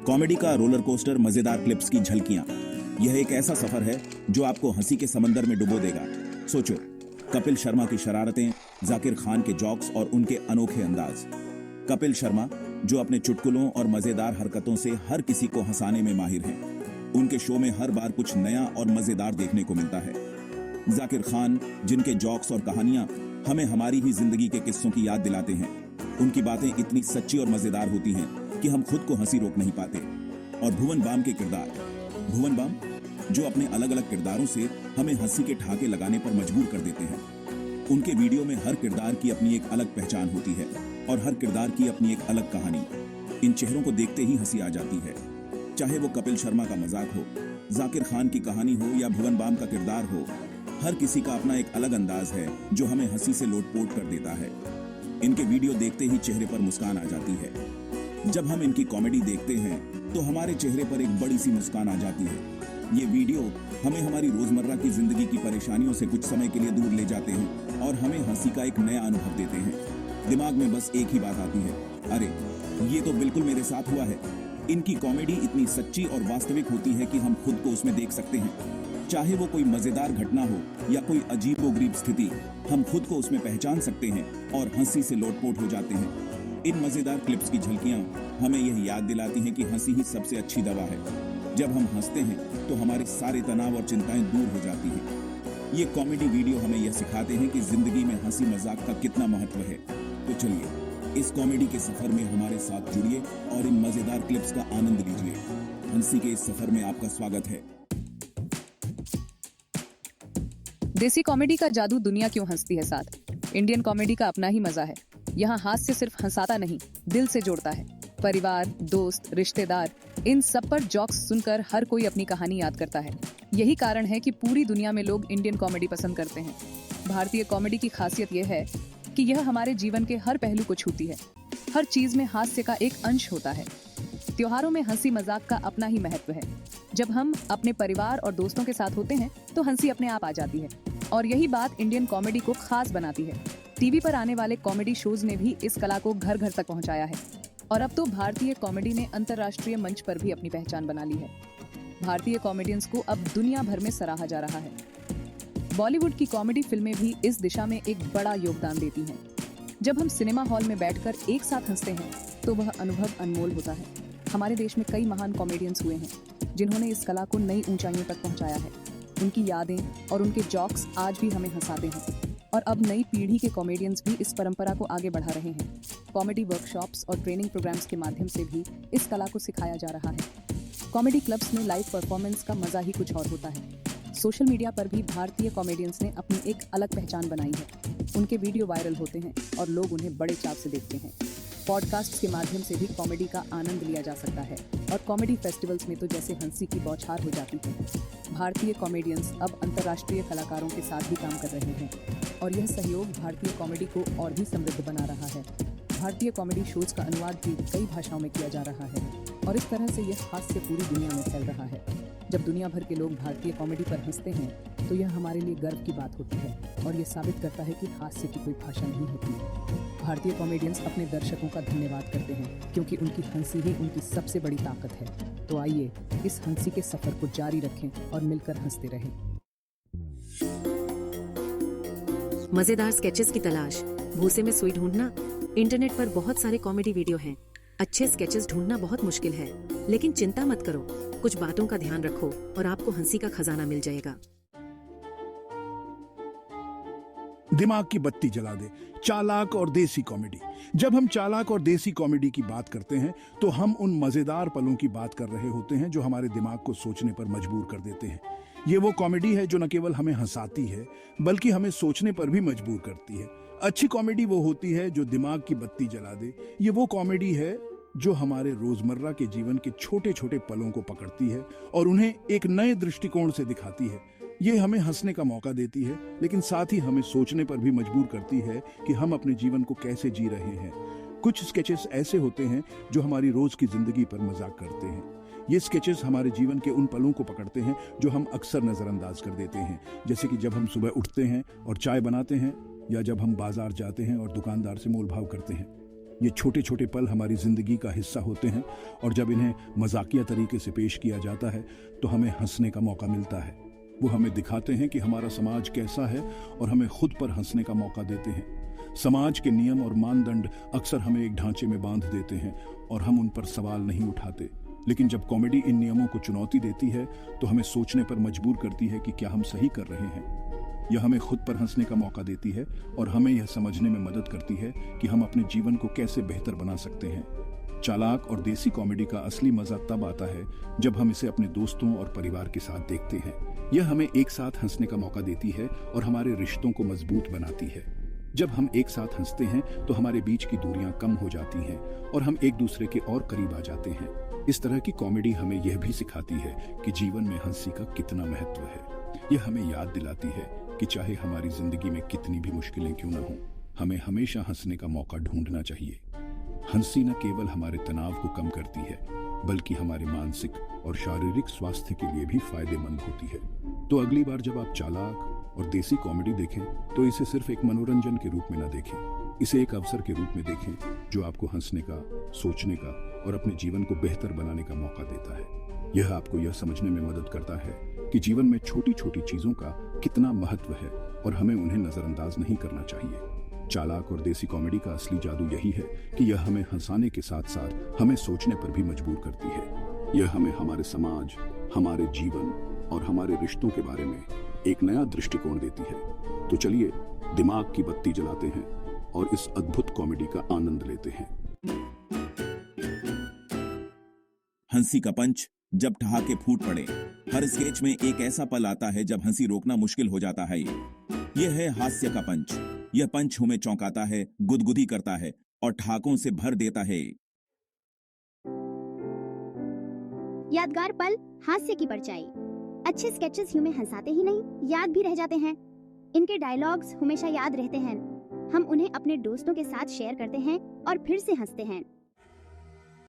Comedy का roller coaster, मजेदार clips की झलकियां। यह एक ऐसा सफर है जो आपको हंसी के समंदर में डुबो देगा। सोचो, कपिल शर्मा की शरारतें, जाकिर खान के जॉक्स और उनके अनोखे अंदाज। कपिल शर्मा जो अपने चुटकुलों और मजेदार हरकतों से हर किसी को हंसाने में माहिर हैं। उनके शो में हर बार कुछ नया और मजेदार देखने को मिलता है। जाकिर खान जिनके जॉक्स और कहानियां हमें हमारी ही जिंदगी के किस्सों की याद दिलाते हैं। उनकी बातें इतनी सच्ची और मजेदार होती हैं कि हम खुद को हंसी रोक नहीं पाते। और भुवन बाम के किरदार, भुवन बाम जो अपने अलग अलग किरदारों से हमें हंसी के ठहाके लगाने पर मजबूर कर देते हैं। उनके वीडियो में हर किरदार की अपनी एक अलग पहचान होती है और हर किरदार की अपनी एक अलग कहानी। इन चेहरों को देखते ही हंसी आ जाती है, चाहे वो कपिल शर्मा का मजाक हो, जाकिर खान की कहानी हो या भुवन बाम का किरदार हो। हर किसी का अपना एक अलग अंदाज है जो हमें हंसी से लोटपोट कर देता है। इनके वीडियो देखते ही चेहरे पर मुस्कान आ जाती है। जब हम इनकी कॉमेडी देखते हैं तो हमारे चेहरे पर एक बड़ी सी मुस्कान आ जाती है। ये वीडियो हमें हमारी रोजमर्रा की जिंदगी की परेशानियों से कुछ समय के लिए दूर ले जाते हैं और हमें हंसी का एक नया अनुभव देते हैं। दिमाग में बस एक ही बात आती है, अरे ये तो बिल्कुल मेरे साथ हुआ है। इनकी कॉमेडी इतनी सच्ची और वास्तविक होती है कि हम खुद को उसमें देख सकते हैं। चाहे वो कोई मजेदार घटना हो या कोई अजीबोगरीब स्थिति, हम खुद को उसमें पहचान सकते हैं और हंसी से लोटपोट हो जाते हैं। इन मजेदार क्लिप्स की झलकियां हमें यह याद दिलाती हैं कि हंसी ही सबसे अच्छी दवा है। जब हम हंसते हैं तो हमारे सारे तनाव और चिंताएं दूर हो जाती हैं। ये कॉमेडी वीडियो हमें यह सिखाते हैं कि जिंदगी में हंसी मजाक का कितना महत्व है। तो चलिए इस कॉमेडी के सफर में हमारे साथ जुड़िए और इन मजेदार क्लिप्स का आनंद लीजिए। हंसी के इस सफर में आपका स्वागत है। देसी कॉमेडी का जादू दुनिया क्यों हंसती है साथ। इंडियन कॉमेडी का अपना ही मजा है। यहाँ हास्य सिर्फ हंसाता नहीं, दिल से जोड़ता है। परिवार, दोस्त, रिश्तेदार, इन सब पर जॉक्स सुनकर हर कोई अपनी कहानी याद करता है। यही कारण है कि पूरी दुनिया में लोग इंडियन कॉमेडी पसंद करते हैं। भारतीय कॉमेडी की खासियत यह है कि यह हमारे जीवन के हर पहलू को छूती है। हर चीज में हास्य का एक अंश होता है। त्योहारों में हंसी मजाक का अपना ही महत्व है। जब हम अपने परिवार और दोस्तों के साथ होते हैं तो हंसी अपने आप आ जाती है और यही बात इंडियन कॉमेडी को खास बनाती है। टीवी पर आने वाले कॉमेडी शोज ने भी इस कला को घर घर तक पहुंचाया है और अब तो भारतीय कॉमेडी ने अंतर्राष्ट्रीय मंच पर भी अपनी पहचान बना ली है। भारतीय कॉमेडियंस को अब दुनिया भर में सराहा जा रहा है। बॉलीवुड की कॉमेडी फिल्में भी इस दिशा में एक बड़ा योगदान देती हैं। जब हम सिनेमा हॉल में बैठकर एक साथ हंसते हैं तो वह अनुभव अनमोल होता है। हमारे देश में कई महान कॉमेडियंस हुए हैं जिन्होंने इस कला को नई ऊंचाइयों तक पहुंचाया है। उनकी यादें और उनके जॉक्स आज भी हमें हंसाते हैं और अब नई पीढ़ी के कॉमेडियंस भी इस परंपरा को आगे बढ़ा रहे हैं। कॉमेडी वर्कशॉप्स और ट्रेनिंग प्रोग्राम्स के माध्यम से भी इस कला को सिखाया जा रहा है। कॉमेडी क्लब्स में लाइव परफॉर्मेंस का मजा ही कुछ और होता है। सोशल मीडिया पर भी भारतीय कॉमेडियंस ने अपनी एक अलग पहचान बनाई है। उनके वीडियो वायरल होते हैं और लोग उन्हें बड़े चाव से देखते हैं। पॉडकास्ट के माध्यम से भी कॉमेडी का आनंद लिया जा सकता है और कॉमेडी फेस्टिवल्स में तो जैसे हंसी की बौछार हो जाती है। भारतीय कॉमेडियंस अब अंतर्राष्ट्रीय कलाकारों के साथ भी काम कर रहे हैं और यह सहयोग भारतीय कॉमेडी को और भी समृद्ध बना रहा है। भारतीय कॉमेडी शोज का अनुवाद भी कई भाषाओं में किया जा रहा है और इस तरह से यह हास्य पूरी दुनिया में फैल रहा है। जब दुनिया भर के लोग भारतीय कॉमेडी पर हंसते हैं तो यह हमारे लिए गर्व की बात होती है और यह साबित करता है कि हास्य की कोई भाषा नहीं होती। भारतीय कॉमेडियंस अपने दर्शकों का धन्यवाद करते हैं क्योंकि उनकी हंसी ही उनकी सबसे बड़ी ताकत है। तो आइए इस हंसी के सफर को जारी रखें और मिलकर हंसते रहें। मजेदार स्केचेस की तलाश, भूसे में सुई ढूंढना। इंटरनेट पर बहुत सारे कॉमेडी वीडियो हैं। अच्छे स्केचेस ढूंढना बहुत मुश्किल है, लेकिन चिंता मत करो, कुछ बातों का ध्यान रखो और आपको हंसी का खजाना मिल जाएगा। दिमाग की बत्ती जला दे। चालाक और देसी कॉमेडी। जब हम चालाक और देसी कॉमेडी की बात करते हैं तो हम उन मजेदार पलों की बात कर रहे होते हैं जो हमारे दिमाग को सोचने पर मजबूर कर देते हैं। ये वो कॉमेडी है जो न केवल हमें हंसाती है बल्कि हमें सोचने पर भी मजबूर करती है। अच्छी कॉमेडी वो होती है जो दिमाग की बत्ती जला दे। ये वो कॉमेडी है जो हमारे रोजमर्रा के जीवन के छोटे छोटे पलों को पकड़ती है और उन्हें एक नए दृष्टिकोण से दिखाती है। ये हमें हंसने का मौका देती है लेकिन साथ ही हमें सोचने पर भी मजबूर करती है कि हम अपने जीवन को कैसे जी रहे हैं। कुछ स्केचेस ऐसे होते हैं जो हमारी रोज की जिंदगी पर मजाक करते हैं। ये स्केचेस हमारे जीवन के उन पलों को पकड़ते हैं जो हम अक्सर नजरअंदाज कर देते हैं, जैसे कि जब हम सुबह उठते हैं और चाय बनाते हैं या जब हम बाजार जाते हैं और दुकानदार से मोल भाव करते हैं। ये छोटे छोटे पल हमारी जिंदगी का हिस्सा होते हैं और जब इन्हें मजाकिया तरीके से पेश किया जाता है तो हमें हंसने का मौका मिलता है। वो हमें दिखाते हैं कि हमारा समाज कैसा है और हमें खुद पर हंसने का मौका देते हैं। समाज के नियम और मानदंड अक्सर हमें एक ढांचे में बांध देते हैं और हम उन पर सवाल नहीं उठाते, लेकिन जब कॉमेडी इन नियमों को चुनौती देती है तो हमें सोचने पर मजबूर करती है कि क्या हम सही कर रहे हैं। यह हमें खुद पर हंसने का मौका देती है और हमें यह समझने में मदद करती है कि हम अपने जीवन को कैसे बेहतर बना सकते हैं। चालाक और देसी कॉमेडी का असली मजा तब आता है जब हम इसे अपने दोस्तों और परिवार के साथ देखते हैं। यह हमें एक साथ हंसने का मौका देती है और हमारे रिश्तों को मजबूत बनाती है। जब हम एक साथ हंसते हैं तो हमारे बीच की दूरियां कम हो जाती हैं और हम एक दूसरे के और करीब आ जाते हैं। इस तरह की कॉमेडी हमें यह भी सिखाती है कि जीवन में हंसी का कितना महत्व है। यह हमें याद दिलाती है कि चाहे हमारी जिंदगी में कितनी भी मुश्किलें क्यों न हों, हमें हमेशा हंसने का मौका ढूंढना चाहिए। हंसी न केवल हमारे तनाव को कम करती है बल्कि हमारे मानसिक और शारीरिक स्वास्थ्य के लिए भी फायदेमंद होती है। तो अगली बार जब आप चालाक और देसी कॉमेडी देखें तो इसे सिर्फ एक मनोरंजन के रूप में न देखें, इसे एक अवसर के रूप में देखें जो आपको हंसने का, सोचने का और अपने जीवन को बेहतर बनाने का मौका देता है। यह आपको यह समझने में मदद करता है कि जीवन में छोटी छोटी चीजों का कितना महत्व है और हमें उन्हें नजरअंदाज नहीं करना चाहिए। चालाक और देसी कॉमेडी का असली जादू यही है कि यह हमें हंसाने के साथ साथ हमें सोचने पर भी मजबूर करती है। यह हमें हमारे समाज, हमारे जीवन और हमारे रिश्तों के बारे में एक नया दृष्टिकोण देती है। तो चलिए दिमाग की बत्ती जलाते हैं और इस अद्भुत कॉमेडी का आनंद लेते हैं। हंसी का पंच जब ठहाके फूट पड़े। हर स्केच में एक ऐसा पल आता है जब हंसी रोकना मुश्किल हो जाता है। यह है हास्य का पंच। यह पंच हमें चौंकाता है, गुदगुदी करता है और ठहाकों से भर देता है। यादगार पल, हास्य की परछाई। अच्छे स्केचेस हमें हंसाते ही नहीं, याद भी रह जाते हैं। इनके डायलॉग्स हमेशा याद रहते हैं। हम उन्हें अपने दोस्तों के साथ शेयर करते हैं और फिर से हंसते हैं।